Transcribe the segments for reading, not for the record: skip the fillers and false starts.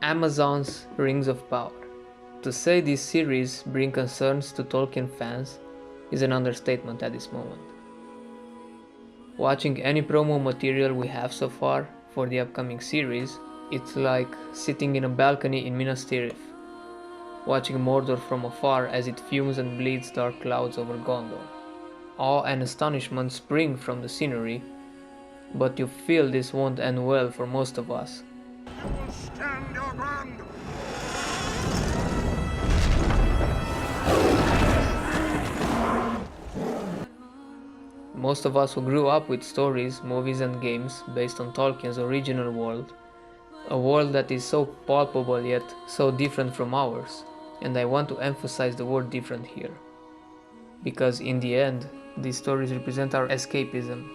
Amazon's Rings of Power. To say this series bring concerns to Tolkien fans is an understatement at this moment. Watching any promo material we have so far for the upcoming series, it's like sitting in a balcony in Minas Tirith, watching Mordor from afar as it fumes and bleeds dark clouds over Gondor. Awe and astonishment spring from the scenery, but you feel this won't end well for most of us. You will stand your ground! Most of us who grew up with stories, movies and games based on Tolkien's original world, a world that is so palpable yet so different from ours, and I want to emphasize the word different here. Because in the end, these stories represent our escapism,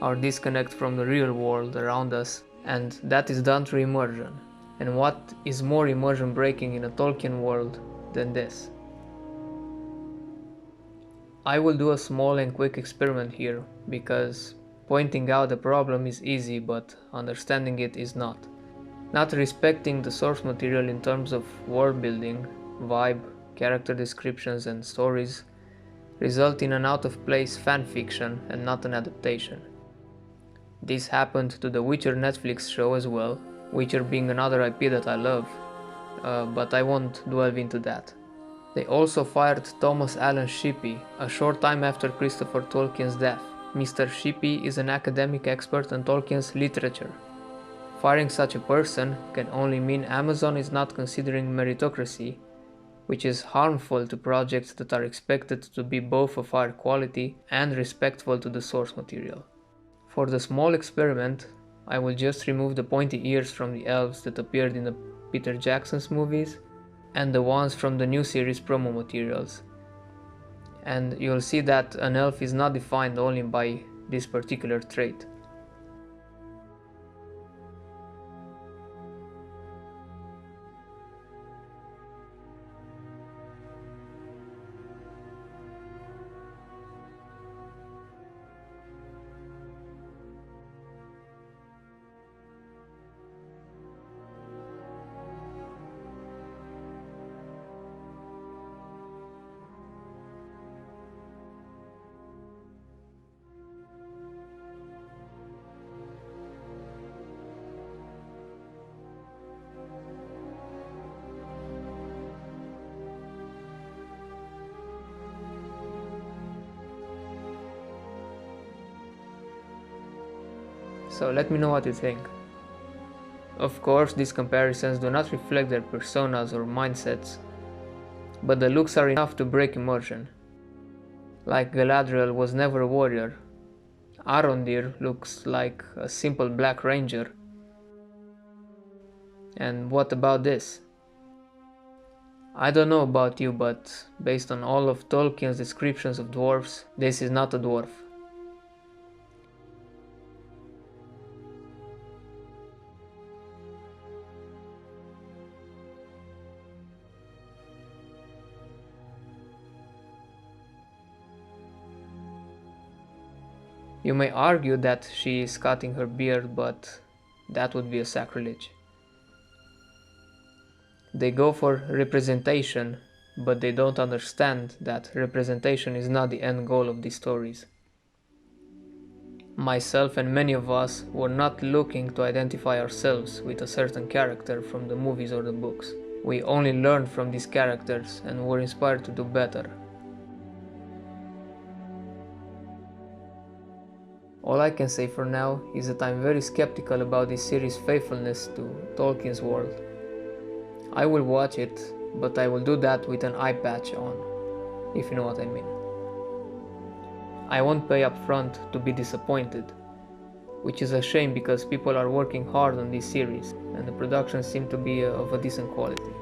our disconnect from the real world around us, and that is done through immersion. And what is more immersion breaking in a Tolkien world than this? I will do a small and quick experiment here, because pointing out the problem is easy, but understanding it is not. Not respecting the source material in terms of world building, vibe, character descriptions and stories result in an out-of-place fanfiction and not an adaptation. This happened to the Witcher Netflix show as well, Witcher being another IP that I love, but I won't delve into that. They also fired Thomas Allen Shippey a short time after Christopher Tolkien's death. Mr. Shippey is an academic expert on Tolkien's literature. Firing such a person can only mean Amazon is not considering meritocracy, which is harmful to projects that are expected to be both of higher quality and respectful to the source material. For the small experiment, I will just remove the pointy ears from the elves that appeared in the Peter Jackson's movies and the ones from the new series promo materials. And you'll see that an elf is not defined only by this particular trait. So let me know what you think. Of course, these comparisons do not reflect their personas or mindsets, but the looks are enough to break immersion. Like Galadriel was never a warrior, Arondir looks like a simple black ranger. And what about this? I don't know about you, but based on all of Tolkien's descriptions of dwarves, this is not a dwarf. You may argue that she is cutting her beard, but that would be a sacrilege. They go for representation, but they don't understand that representation is not the end goal of these stories. Myself and many of us were not looking to identify ourselves with a certain character from the movies or the books. We only learned from these characters and were inspired to do better. All I can say for now is that I'm very skeptical about this series' faithfulness to Tolkien's world. I will watch it, but I will do that with an eye patch on, if you know what I mean. I won't pay up front to be disappointed, which is a shame because people are working hard on this series and the productions seem to be of a decent quality.